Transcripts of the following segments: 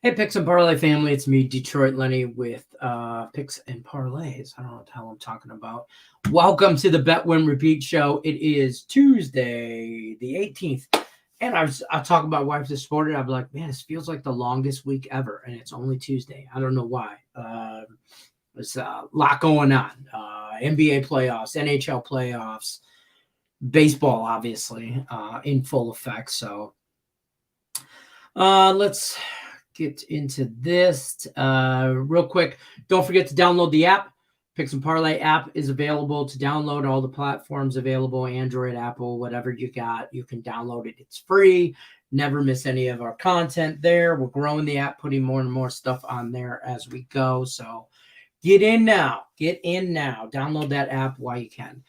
Hey, Picks and Parlay family, it's me, Detroit Lenny, with Picks and Parlays. I don't know what the hell I'm talking about. Welcome to the Bet Win Repeat show. It is Tuesday, the 18th, and I talk about wife this morning. I'm like, man, this feels like the longest week ever, and it's only Tuesday. I don't know why. There's a lot going on. NBA playoffs, NHL playoffs, baseball, obviously, in full effect. So let's get into this real quick. Don't forget to download the app. Picks and Parlay app is available to download. All the platforms available, Android, Apple, whatever you got, you can download it. It's free. Never miss any of our content there. We're growing the app, putting more and more stuff on there as we go. So get in now. Download that app while you can.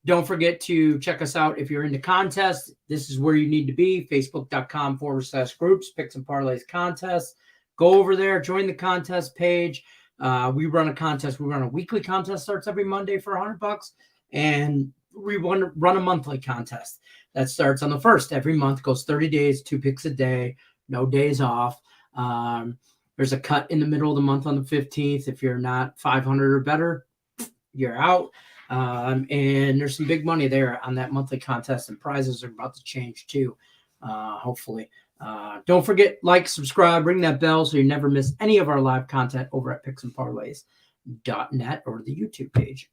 Don't forget to check us out if you're into contests. This is where you need to be. Facebook.com/groups, Picks and Parlays contests. Go over there, join the contest page. We run a contest. We run a weekly contest, starts every Monday for $100. And we run a monthly contest that starts on the 1st. Every month, goes 30 days, 2 picks a day, no days off. There's a cut in the middle of the month on the 15th. If you're not 500 or better, you're out. And there's some big money there on that monthly contest, and prizes are about to change too, hopefully. Don't forget, like, subscribe, ring that bell so you never miss any of our live content over at picksandparlays.net or the YouTube page.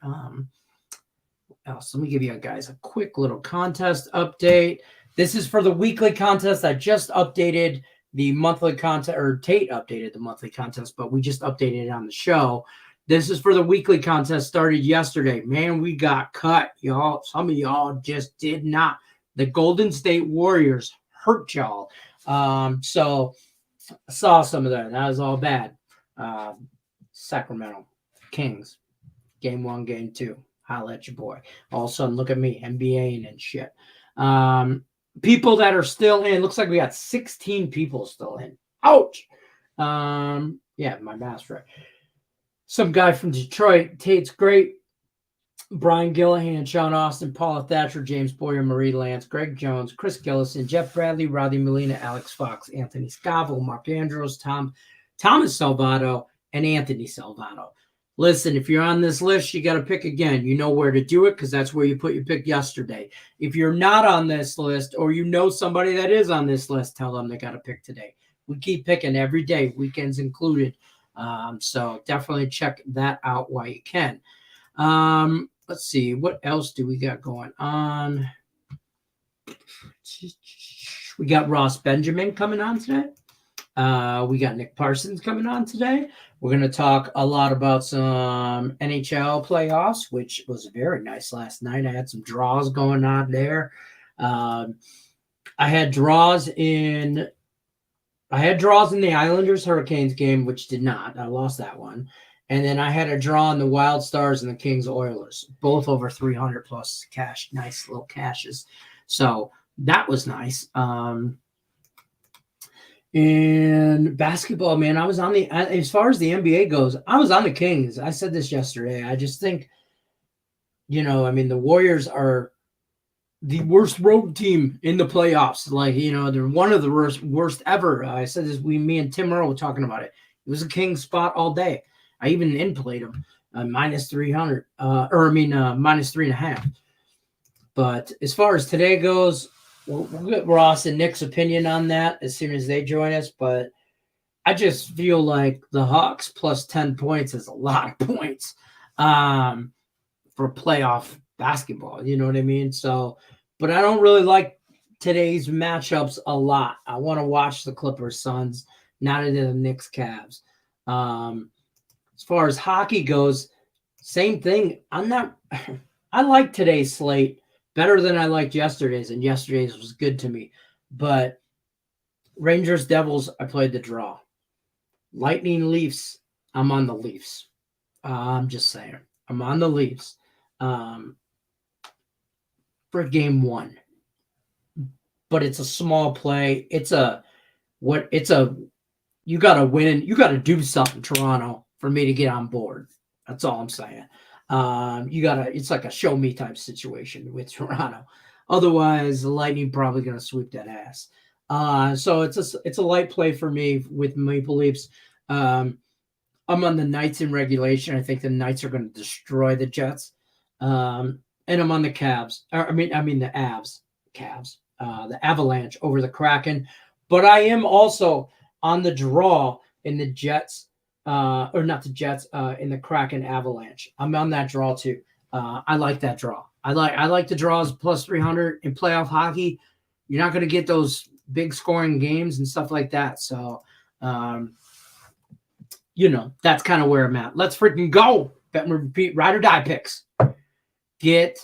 Else? Let me give you guys a quick little contest update. This is for the weekly contest. I just updated the monthly contest, or Tate updated the monthly contest, but we just updated it on the show. This is for the weekly contest, started yesterday. Man, we got cut, y'all. Some of y'all just did not. The Golden State Warriors hurt y'all. So I saw some of that. That was all bad. Sacramento Kings, game 1, game 2. Holla at your boy. All of a sudden, look at me, NBA and shit. People that are still in, looks like we got 16 people still in. Ouch. Yeah, my math's right. Some guy from Detroit, Tate's great. Brian Gillihan, Sean Austin, Paula Thatcher, James Boyer, Marie Lance, Greg Jones, Chris Gillison, Jeff Bradley, Rodney Molina, Alex Fox, Anthony Scavo, Mark Andrews, Thomas Salvato, and Anthony Salvato. Listen, if you're on this list, you got to pick again. You know where to do it because that's where you put your pick yesterday. If you're not on this list, or you know somebody that is on this list, tell them they got to pick today. We keep picking every day, weekends included. So definitely check that out while you can. Let's see, what else do we got going on? We got Ross Benjamin coming on today. We got Nick Parsons coming on today. We're going to talk a lot about some NHL playoffs, which was very nice last night. I had some draws going on there. I had draws in the Islanders Hurricanes game, which did not. I lost that one. And then I had a draw in the Wild Stars and the Kings Oilers, both over 300 plus cash. Nice little cashes. So that was nice. And basketball, man, I was on as far as the NBA goes, I was on the Kings. I said this yesterday. I just think, the Warriors are the worst road team in the playoffs. Like, they're one of the worst ever. I said this, me and Tim Earl were talking about it. It was a Kings spot all day. I even in-played them minus 300, minus 3.5. But as far as today goes, we'll get Ross and Nick's opinion on that as soon as they join us. But I just feel like the Hawks plus 10 points is a lot of points for playoff basketball. You know what I mean? So, but I don't really like today's matchups a lot. I want to watch the Clippers Suns, not into the Knicks Cavs. As far as hockey goes, same thing. I like today's slate better than I liked yesterday's, and yesterday's was good to me. But Rangers Devils, I played the draw. Lightning Leafs, I'm on the Leafs. I'm just saying. I'm on the Leafs for game 1. But it's a small play. You got to win. You got to do something, Toronto, for me to get on board. That's all I'm saying. It's like a show me type situation with Toronto. Otherwise, the Lightning probably going to sweep that ass. So it's a light play for me with Maple Leafs. I'm on the Knights in regulation. I think the Knights are going to destroy the Jets. And I'm on the Cavs. I mean the Avs, the Avalanche over the Kraken. But I am also on the draw in the Jets, or not the Jets, in the Kraken Avalanche. I'm on that draw too. I like that draw. I like the draws plus 300 in playoff hockey. You're not going to get those big scoring games and stuff like that. So, that's kind of where I'm at. Let's freaking go. Bet and repeat, ride or die picks. Get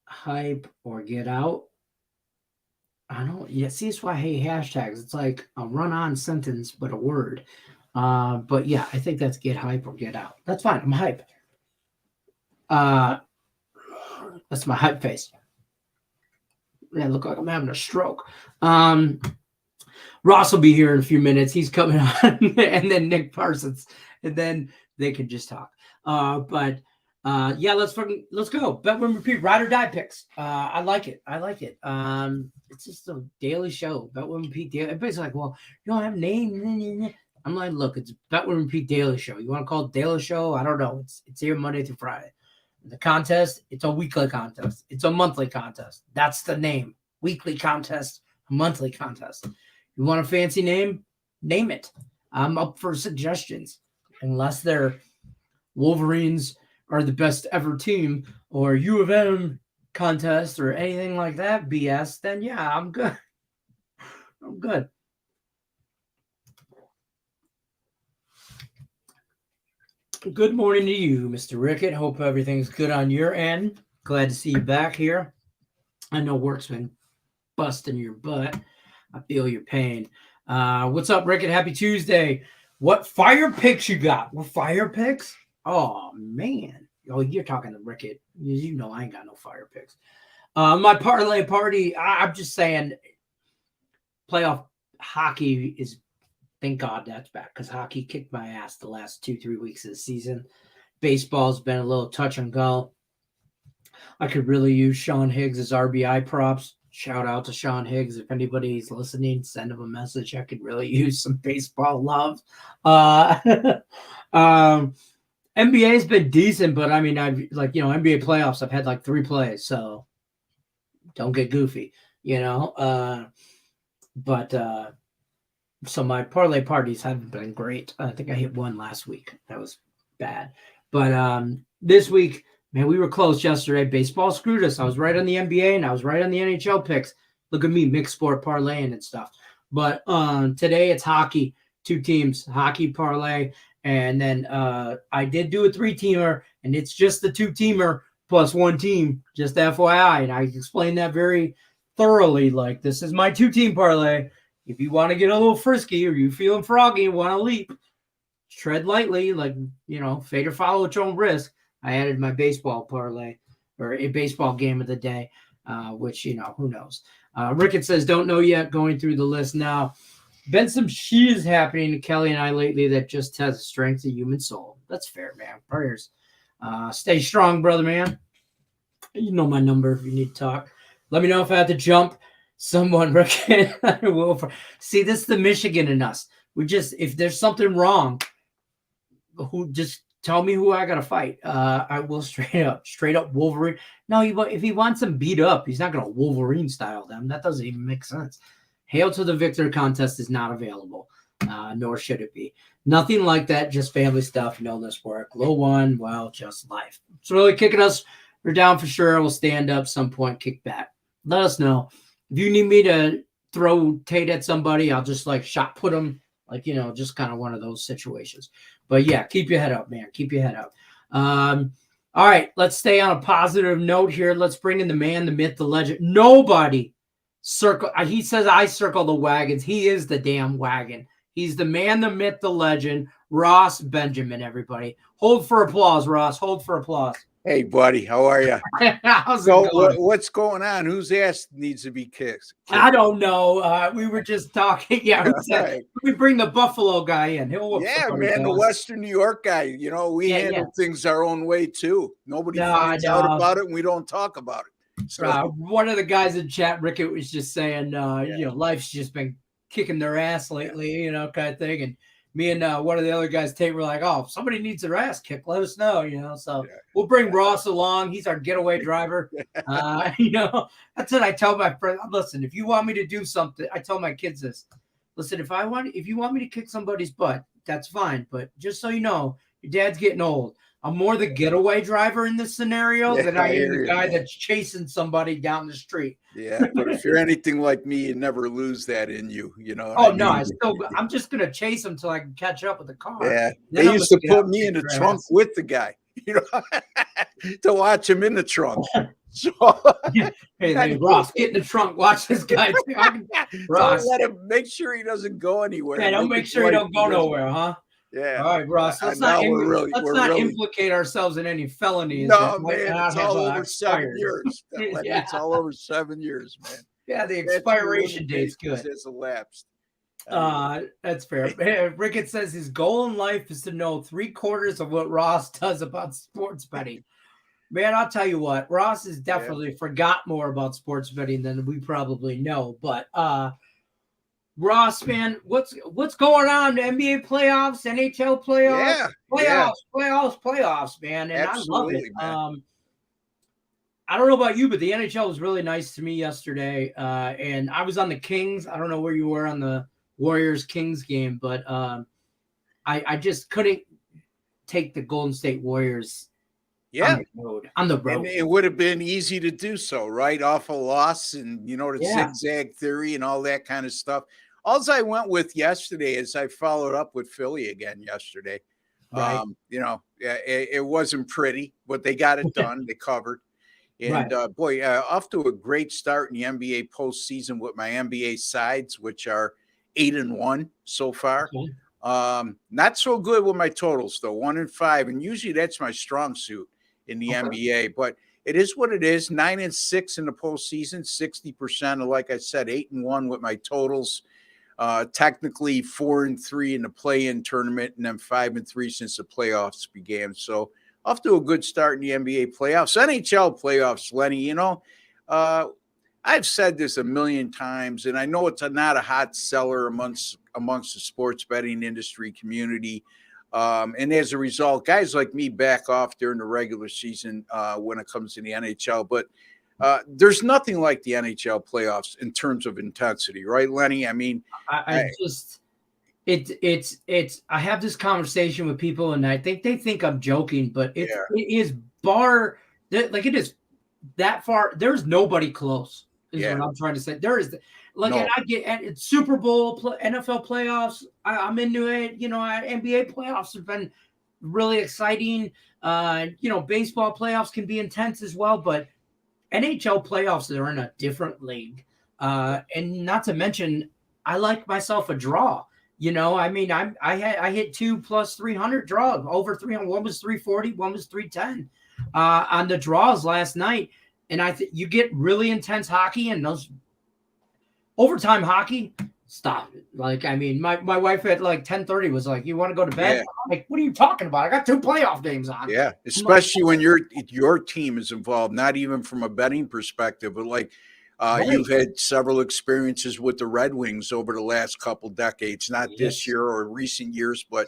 hype or get out. See, it's why I hate hashtags. It's like a run-on sentence, but a word. But yeah, I think that's get hype or get out. That's fine. I'm hype. That's my hype face. Yeah, look like I'm having a stroke. Ross will be here in a few minutes. He's coming on, and then Nick Parsons, and then they can just talk. Yeah, let's go. Bet win repeat, ride or die picks. I like it. It's just a daily show. Bet win repeat daily. Everybody's like, well, you don't have a name. I'm like, look, it's bet win repeat daily show. You want to call it daily show? I don't know. It's here Monday through Friday. The contest, it's a weekly contest. It's a monthly contest. That's the name. Weekly contest, a monthly contest. You want a fancy name? Name it. I'm up for suggestions. Unless they're Wolverines are the best ever team or U of M contest or anything like that BS, then yeah, I'm good. I'm good. Good morning to you, Mr. Rickett. Hope everything's good on your end. Glad to see you back here. I know work's been busting your butt. I feel your pain. What's up, Rickett? Happy Tuesday. What fire picks you got? What fire picks? Oh, man. Oh, you're talking to Rickett. You know I ain't got no fire picks. My parlay party, I'm just saying playoff hockey is, thank God that's back, because hockey kicked my ass the last 2-3 weeks of the season. Baseball's been a little touch and go. I could really use Sean Higgs as RBI props. Shout out to Sean Higgs. If anybody's listening, send him a message. I could really use some baseball love. NBA's been decent, but I mean, NBA playoffs, I've had like 3 plays, so don't get goofy, so my parlay parties haven't been great. I think I hit one last week. That was bad. But this week, man, we were close yesterday. Baseball screwed us. I was right on the NBA and I was right on the NHL picks. Look at me, mixed sport parlaying and stuff. But today it's hockey, 2 teams, hockey parlay. And then I did do a 3-teamer, and it's just the 2-teamer plus 1 team, just FYI. And I explained that very thoroughly. Like, this is my 2-team parlay. If you want to get a little frisky or you feeling froggy and want to leap, tread lightly, fade or follow at your own risk. I added my baseball parlay or a baseball game of the day, which, who knows. Rickett says, don't know yet, going through the list now. Been some shit happening to Kelly and I lately that just has the strength of human soul. That's fair, man. Prayers. Stay strong, brother, man. You know my number if you need to talk. Let me know if I have to jump someone, Rickett. I will. See, this is the Michigan in us. If there's something wrong, just tell me who I got to fight. I will straight up Wolverine. No, if he wants them beat up, he's not going to Wolverine style them. That doesn't even make sense. Hail to the Victor contest is not available, nor should it be. Nothing like that, just family stuff, no less work. Low one, well, just life. It's really kicking us. We're down for sure. We'll stand up some point, kick back. Let us know. If you need me to throw Tate at somebody, I'll just shot put them, just kind of one of those situations. But yeah, keep your head up, man. Keep your head up. All right, let's stay on a positive note here. Let's bring in the man, the myth, the legend. Nobody circle. He says I circle the wagons. He is the damn wagon. He's the man, the myth, the legend, Ross Benjamin, everybody. Hold for applause, Ross. Hold for applause. Hey, buddy. How are you? How's it going? What's going on? Whose ass needs to be kicked? I don't know. We were just talking. Yeah, let me bring the Buffalo guy in. Man, the Western New York guy. We handle things our own way, too. Nobody finds out about it, and we don't talk about it. So one of the guys in chat, Rickett, was just saying, life's just been kicking their ass lately, kind of thing. And me and one of the other guys, Tate, were like, oh, if somebody needs their ass kicked, let us know, So we'll bring Ross along. He's our getaway driver. That's what I tell my friend. Listen, if you want me to do something, I tell my kids this. Listen, if you want me to kick somebody's butt, that's fine. But just so you know, your dad's getting old. I'm more the getaway driver in this scenario than I am the guy that's chasing somebody down the street. Yeah, but if you're anything like me, you never lose that in you, I'm just gonna chase him till I can catch up with the car. Yeah, they used to put me in the trunk with the guy, to watch him in the trunk. So, hey, Ross, get in the trunk. Watch this guy. Ross, let him make sure he doesn't go anywhere. Yeah, don't make sure he don't go nowhere, huh? Yeah. All right, Ross. Let's not implicate ourselves in any felonies. No, man, it's all over 7 years. It's all over 7 years, man. Yeah, the expiration date's good. It's elapsed. That's fair. Rickett says his goal in life is to know 3/4 of what Ross does about sports betting. Man, I'll tell you what, Ross has definitely forgot more about sports betting than we probably know. But Ross, man, what's going on? The NBA playoffs, NHL playoffs, playoffs, man. And absolutely, I love it. I don't know about you, but the NHL was really nice to me yesterday. And I was on the Kings. I don't know where you were on the Warriors-Kings game, but I just couldn't take the Golden State Warriors on the road. And it would have been easy to do so, right? Off a loss and, the zigzag theory and all that kind of stuff. All I went with yesterday is I followed up with Philly again yesterday. Right. It wasn't pretty, but they got it done. They covered. And, off to a great start in the NBA postseason with my NBA sides, which are 8-1 so far. Okay. Not so good with my totals, though, 1-5. And usually that's my strong suit in the NBA. But it is what it is, 9-6 in the postseason, 60%. Like I said, 8-1 with my totals. Technically 4-3 in the play-in tournament, and then 5-3 since the playoffs began. So off to a good start in the NBA playoffs. NHL playoffs, Lenny, I've said this a million times, and I know it's not a hot seller amongst the sports betting industry community. And as a result, guys like me back off during the regular season when it comes to the NHL. But there's nothing like the NHL playoffs in terms of intensity, right, Lenny? I mean, I have this conversation with people, and I think they think I'm joking, but it is it is that far. There's nobody close. Is what I'm trying to say. There is and I get at Super Bowl, NFL playoffs. I'm into it. NBA playoffs have been really exciting. Baseball playoffs can be intense as well, but NHL playoffs are in a different league. And not to mention, I like myself a draw. I hit 2 plus 300 draw over 300. One was 340, one was 310 on the draws last night. And you get really intense hockey, and those overtime hockey. Stop it. My wife at 10:30 was like, "You want to go to bed?" Yeah. I'm like, "What are you talking about? I got 2 playoff games on." Yeah, especially when your team is involved, not even from a betting perspective, but you've had several experiences with the Red Wings over the last couple decades, not this year or recent years, but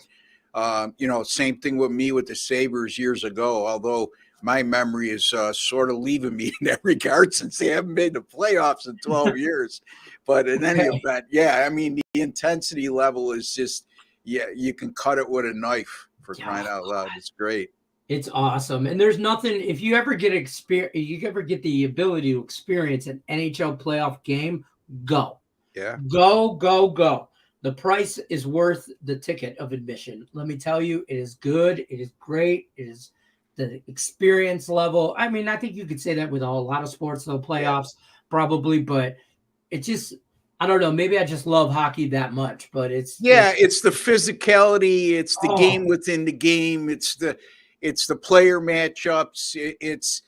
same thing with me with the Sabres years ago, although my memory is sort of leaving me in that regard since they haven't made the playoffs in 12 years. But in any event, the intensity level is just, you can cut it with a knife, for crying out loud. It's great. It's awesome. And there's nothing, if you ever get the ability to experience an NHL playoff game, go. Yeah. Go. The price is worth the ticket of admission. Let me tell you, it is good. It is great. It is the experience level. I mean, I think you could say that with a lot of sports, though, playoffs probably, but it's just, I don't know. Maybe I just love hockey that much, but it's the physicality. It's the game within the game. It's the player matchups. It's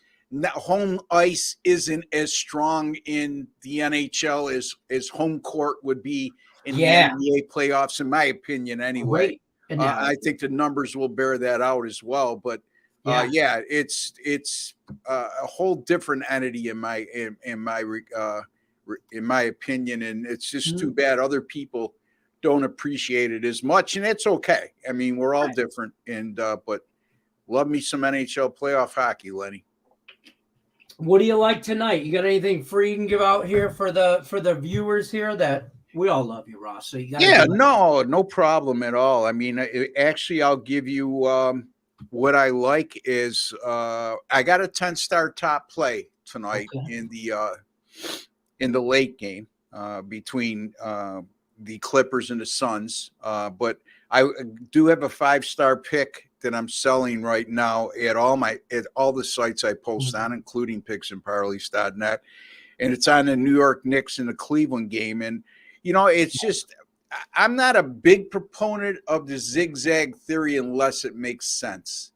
home ice isn't as strong in the NHL as home court would be in the NBA playoffs, in my opinion, anyway. I think the numbers will bear that out as well, but Yeah, it's a whole different entity in my opinion, and it's just too bad other people don't appreciate it as much, and it's okay. I mean, we're all different, and but love me some NHL playoff hockey, Lenny. What do you like tonight? You got anything free you can give out here for the viewers here? That we all love you, Ross. So you got no problem at all. I mean, actually, I'll give you what I like is I got a 10-star top play tonight in the late game between the Clippers and the Suns, but I do have a 5-star pick that I'm selling right now at all the sites I post on, including picksandparlays.net, and it's on the New York Knicks and the Cleveland game. And it's just I'm not a big proponent of the zigzag theory unless it makes sense.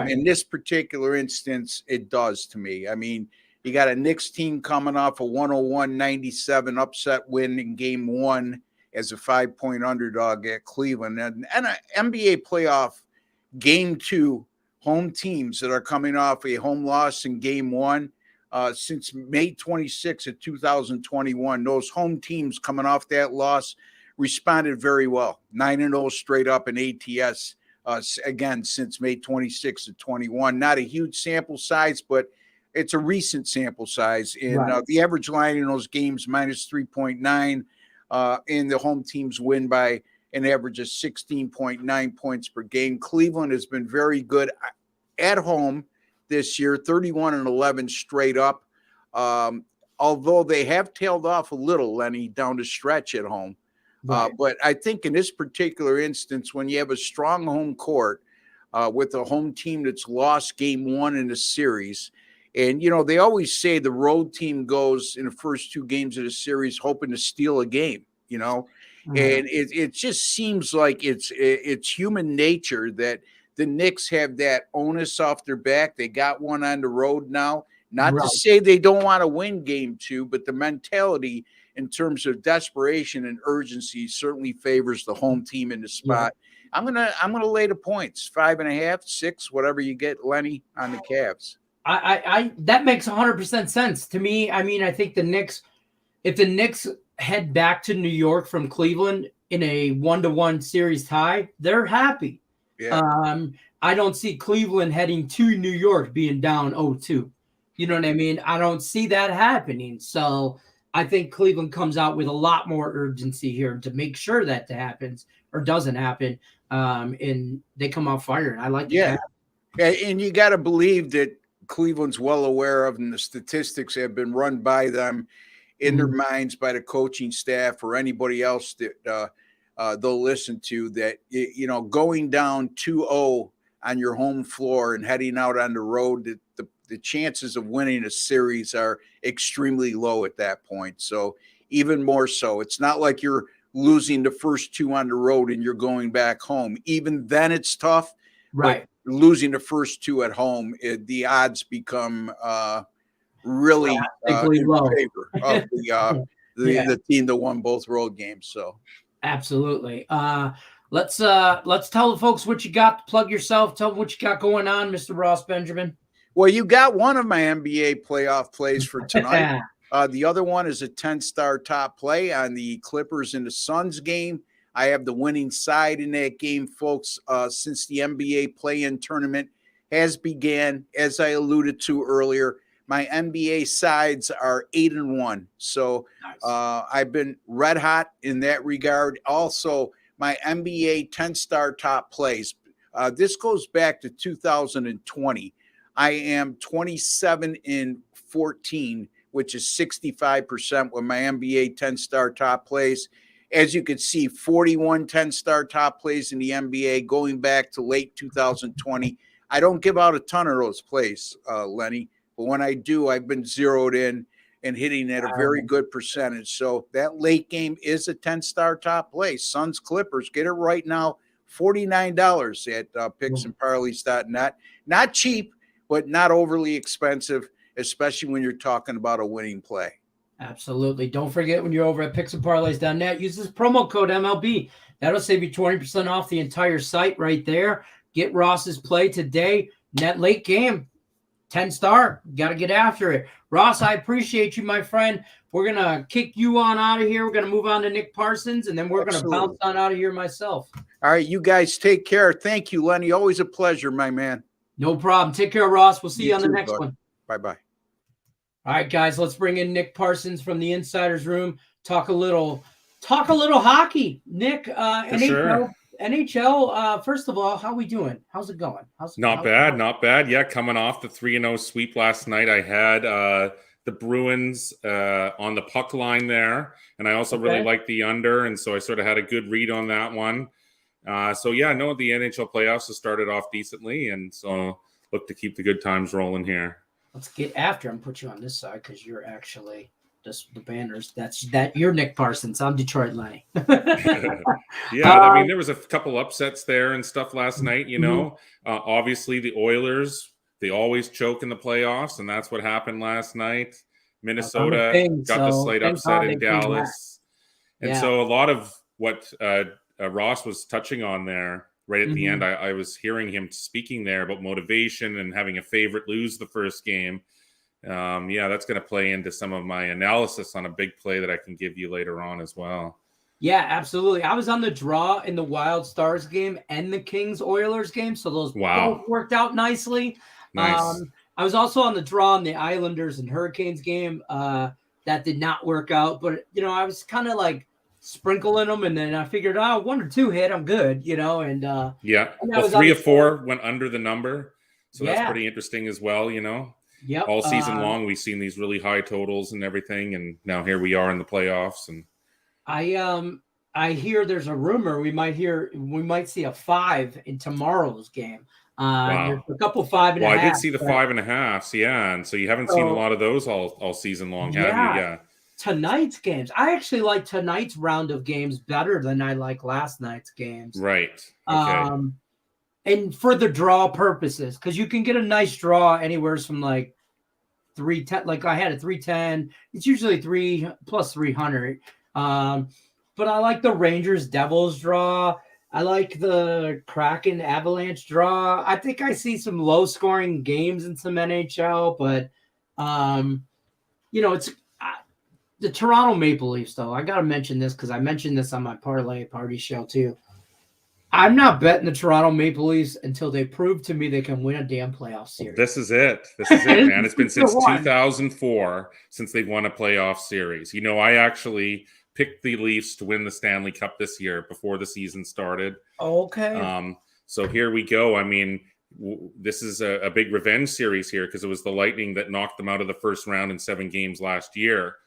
In this particular instance, it does to me. I mean, you got a Knicks team coming off a 101-97 upset win in game 1 as a 5-point underdog at Cleveland, and an NBA playoff game 2 home teams that are coming off a home loss in game 1 since May 26 of 2021. Those home teams coming off that loss responded very well. 9-0 straight up in ATS again since May 26 of 21. Not a huge sample size, but it's a recent sample size. And the average line in those games minus 3.9, and the home teams win by an average of 16.9 points per game. Cleveland has been very good at home this year, 31-11 straight up. Although they have tailed off a little, Lenny, down the stretch at home. But I think in this particular instance, when you have a strong home court with a home team that's lost game 1 in the series, and, they always say the road team goes in the first 2 games of the series hoping to steal a game, and it just seems like it's human nature that the Knicks have that onus off their back. They got one on the road now. Not to say they don't want to win game 2, but the mentality in terms of desperation and urgency certainly favors the home team in the spot. I'm gonna lay the points, 5.5, 6, whatever you get, Lenny, on the Cavs. I that makes 100% sense to me. I mean, I think the Knicks, if the Knicks head back to New York from Cleveland in a 1-1 series tie, they're happy. I don't see Cleveland heading to New York being down 0-2. You know what I mean? I don't see that happening. So I think Cleveland comes out with a lot more urgency here to make sure that happens or doesn't happen. And they come out firing. I like that. And you got to believe that Cleveland's well aware of, and the statistics have been run by them in their minds by the coaching staff or anybody else that they'll listen to, that, going down 2-0 on your home floor and heading out on the road, the chances of winning a series are extremely low at that point. So even more so, it's not like you're losing the first 2 on the road and you're going back home. Even then it's tough. But losing the first 2 at home, the odds become really in low. favor of the team that won both road games. So absolutely. Let's tell the folks what you got. Plug yourself. Tell them what you got going on, Mr. Ross Benjamin. Well, you got one of my NBA playoff plays for tonight. The other one is a 10-star top play on the Clippers and the Suns game. I have the winning side in that game, folks, since the NBA play-in tournament has began. As I alluded to earlier, my NBA sides are 8-1. So I've been red hot in that regard. Also, my NBA 10-star top plays. This goes back to 2020. I am 27-14, which is 65% with my NBA 10-star top plays. As you can see, 41 10-star top plays in the NBA going back to late 2020. I don't give out a ton of those plays, Lenny, but when I do, I've been zeroed in and hitting at a very good percentage. So that late game is a 10-star top play. Suns Clippers, get it right now, $49 at picksandparlays.net. Not cheap, but not overly expensive, especially when you're talking about a winning play. Absolutely. Don't forget, when you're over at picksandparlays.net, use this promo code MLB. That'll save you 20% off the entire site right there. Get Ross's play today. That late game, 10-star, got to get after it. Ross, I appreciate you, my friend. We're going to kick you on out of here. We're going to move on to Nick Parsons, and then we're going to bounce on out of here myself. All right, you guys take care. Thank you, Lenny. Always a pleasure, my man. No problem. Take care, Ross. We'll see you on the next one. Bye-bye. All right, guys, let's bring in Nick Parsons from the Insider's Room. Talk a little hockey. Nick, NHL, first of all, how we doing? How's it going? Not bad. Yeah, coming off the 3-0 sweep last night. I had the Bruins on the puck line there, and I also really liked the under, and so I sort of had a good read on that one. The NHL playoffs have started off decently, and so look to keep the good times rolling here. Let's get after him. Put you on this side because you're actually just the banners. You're Nick Parsons. I'm Detroit Lenny. I mean, there was a couple upsets there and stuff last night. You know, obviously the Oilers, they always choke in the playoffs, and that's what happened last night. Minnesota got the slight upset in Dallas, and so a lot of what Ross was touching on there. Right at the end, I was hearing him speaking there about motivation and having a favorite lose the first game. That's going to play into some of my analysis on a big play that I can give you later on as well. Yeah, absolutely. I was on the draw in the Wild Stars game and the Kings Oilers game, so those both worked out nicely. Nice. I was also on the draw in the Islanders and Hurricanes game. That did not work out, but I was kind of like sprinkling them, and then I figured, 1 or 2 hit, I'm good, and well, 3 of 4 went under the number, so that's pretty interesting as well. All season long we've seen these really high totals and everything, and now here we are in the playoffs. And I hear there's a rumor we might see a 5 in tomorrow's game. There's a couple 5.5. Well, I did see the 5.5s, and so you haven't seen a lot of those all season long, have you? Yeah. Tonight's games, I actually like tonight's round of games better than I like last night's games. Right. Okay. And for the draw purposes, because you can get a nice draw anywhere from like 310. Like I had a 310. It's usually 3 plus 300. But I like the Rangers Devils draw. I like the Kraken Avalanche draw. I think I see some low scoring games in some NHL, but it's. The Toronto Maple Leafs, though, I got to mention this because I mentioned this on my Parlay Party show, too. I'm not betting the Toronto Maple Leafs until they prove to me they can win a damn playoff series. This is it, man. It's been since 2004 since they've won a playoff series. I actually picked the Leafs to win the Stanley Cup this year before the season started. Okay. So here we go. I mean, this is a big revenge series here because it was the Lightning that knocked them out of the first round in 7 games last year.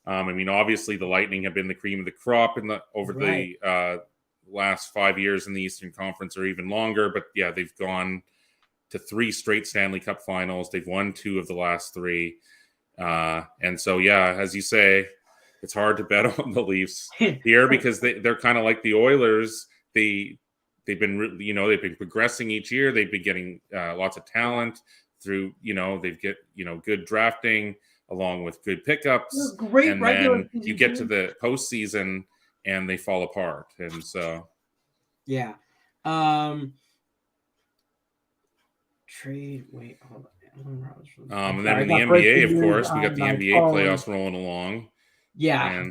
Obviously the Lightning have been the cream of the crop over the last 5 years in the Eastern Conference or even longer. But yeah, they've gone to 3 straight Stanley Cup finals. They've won 2 of the last 3. And so, as you say, it's hard to bet on the Leafs here because they're kind of like the Oilers. They've been, they've been progressing each year. They've been getting lots of talent through, they've get, good drafting along with good pickups. Great, and then you get to the postseason and they fall apart. And so, trade. Wait, hold on. And then in the NBA, of course, we got the NBA playoffs rolling along. Yeah.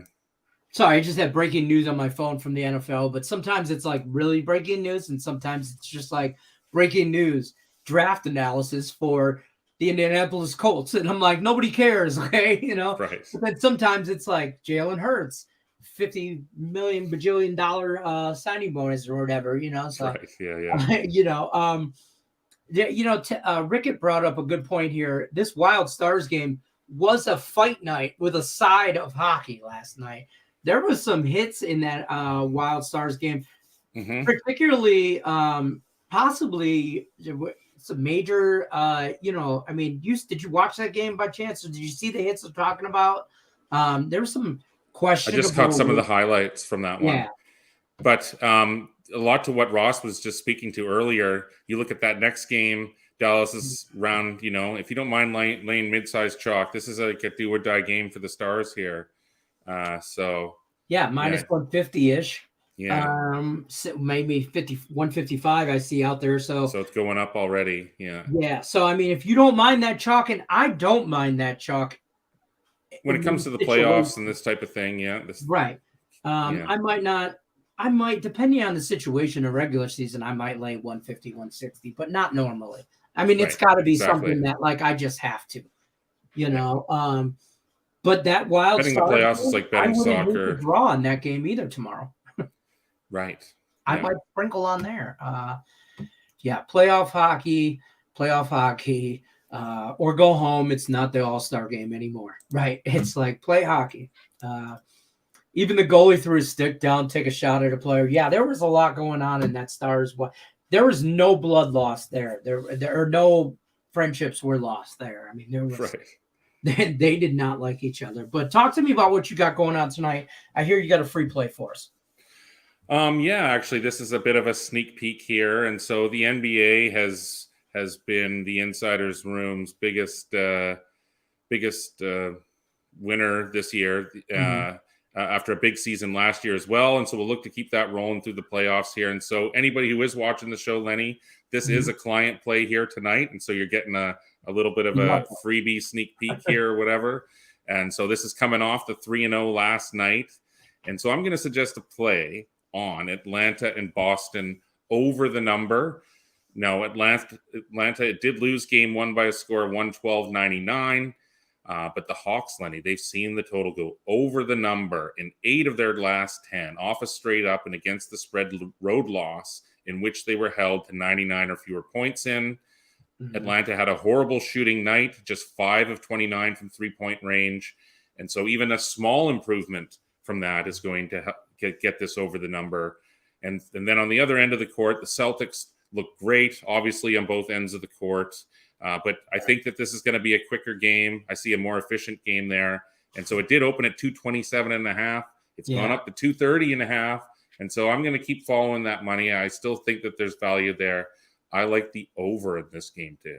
Sorry, I just had breaking news on my phone from the NFL, but sometimes it's like really breaking news, and sometimes it's just like breaking news draft analysis for the Indianapolis Colts, and I'm like, nobody cares, okay, Right. But then sometimes it's like Jalen Hurts, $50 million bajillion dollar signing bonus or whatever, So right. Rickett brought up a good point here. This Wild Stars game was a fight night with a side of hockey last night. There was some hits in that Wild Stars game, particularly possibly some major, did you watch that game by chance, or did you see the hits I'm talking about? There was some questionable. I just caught some of the highlights from that one. But a lot to what Ross was just speaking to earlier. You look at that next game, Dallas's round, if you don't mind laying mid-sized chalk, this is like a do-or-die game for the Stars here. Minus 150-ish. Yeah. So maybe 155 I see out there. So it's going up already. Yeah. Yeah. So, I mean, if you don't mind that chalk, and I don't mind that chalk. When it comes to the playoffs and this type of thing, yeah. Right. Yeah. I might, depending on the situation in regular season, I might lay 150, 160, but not normally. I mean, it's got to be something that, like, I just have to, but that wild betting the start playoffs is like betting I wouldn't hate soccer. to draw on that game either tomorrow. Right. I might sprinkle on there. Playoff hockey, or go home. It's not the all-star game anymore, right? It's like play hockey. Even the goalie threw his stick down, take a shot at a player. Yeah, there was a lot going on in that Stars. There was no blood lost there. There are no friendships were lost there. I mean, there was. Right. They did not like each other. But talk to me about what you got going on tonight. I hear you got a free play for us. Yeah, actually, this is a bit of a sneak peek here, and so the NBA has been the Insiders Room's biggest winner this year. After a big season last year as well. And so we'll look to keep that rolling through the playoffs here. And so anybody who is watching the show, Lenny, this is a client play here tonight. And so you're getting a little bit of a freebie sneak peek here or whatever. And so this is coming off the 3-0 last night. And so I'm going to suggest a play on Atlanta and Boston over the number. Now, Atlanta, it did lose game one by a score of 112-99. But the Hawks, Lenny, they've seen the total go over the number in 8 of their last 10, off a straight up and against the spread road loss in which they were held to 99 or fewer points in. Atlanta had a horrible shooting night, just 5 of 29 from three-point range. And so even a small improvement from that is going to get this over the number. And then on the other end of the court, the Celtics look great, obviously, on both ends of the court. But I think that this is going to be a quicker game. I see a more efficient game there. And so it did open at 227.5. It's gone up to 230.5. And so I'm going to keep following that money. I still think that there's value there. I like the over in this game too.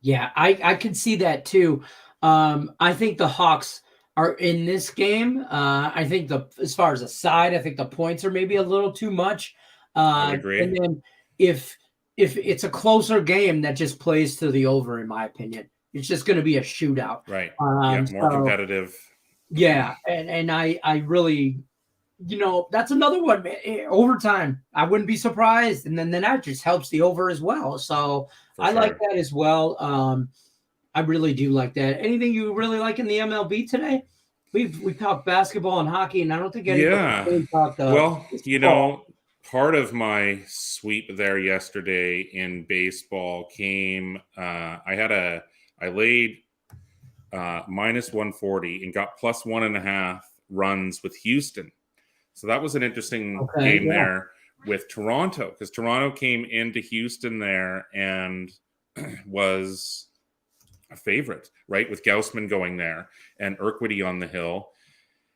Yeah, I can see that too. I think the Hawks are in this game. I think as far as a side, I think the points are maybe a little too much. I would agree. And then if it's a closer game, that just plays to the over, in my opinion. It's just going to be a shootout. Right. More competitive. Yeah. And I really, that's another one, man. Overtime. I wouldn't be surprised. And then that just helps the over as well. So like that as well. I really do like that. Anything you really like in the MLB today? We talked basketball and hockey, and I don't think anybody really talked part of my sweep there yesterday in baseball came. I laid minus 140 and got plus 1.5 runs with Houston. So that was an interesting game there with Toronto, because Toronto came into Houston there and was a favorite, right? With Gausman going there and Urquidy on the hill.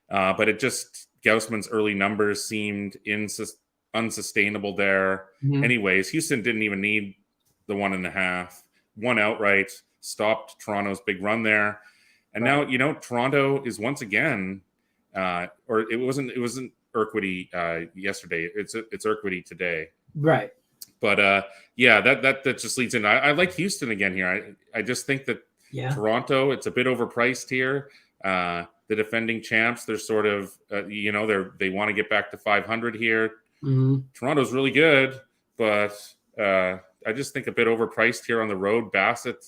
But Gausman's early numbers seemed unsustainable there. Anyways, Houston didn't even need the 1.5, won outright, stopped Toronto's big run there. And now, Toronto is once again, or it wasn't Urquidy yesterday. It's Urquidy today. Right. But that just leads in. I like Houston again here. I just think that Toronto, it's a bit overpriced here. The defending champs, they're sort of, they want to get back to 500 here. Toronto's really good, but I just think a bit overpriced here on the road. Bassett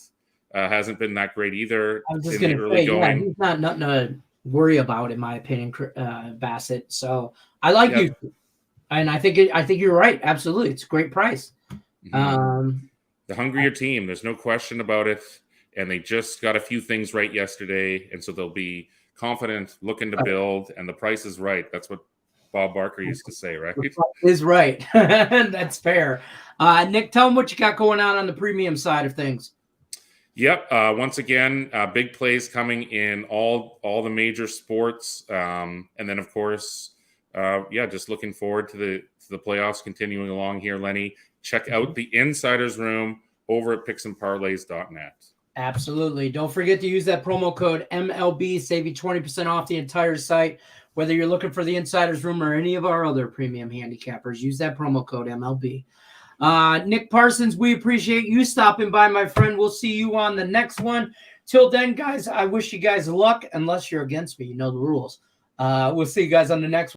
hasn't been that great either. I was just going to say, he's not nothing to worry about, in my opinion, Bassett. So I like you, and I think you're right. Absolutely, it's a great price. The hungrier team, there's no question about it, and they just got a few things right yesterday, and so they'll be confident, looking to build, and the price is right. That's what Bob Barker used to say, right? Is right. That's fair. Nick, tell them what you got going on the premium side of things. Yep. Once again, big plays coming in all the major sports, and then of course, just looking forward to the playoffs continuing along here. Lenny, check out the Insiders Room over at picksandparlays.net. Absolutely. Don't forget to use that promo code MLB, save you 20% off the entire site. Whether you're looking for the Insider's Room or any of our other premium handicappers, use that promo code MLB. Nick Parsons, we appreciate you stopping by, my friend. We'll see you on the next one. Till then, guys, I wish you guys luck, unless you're against me. You know the rules. We'll see you guys on the next one.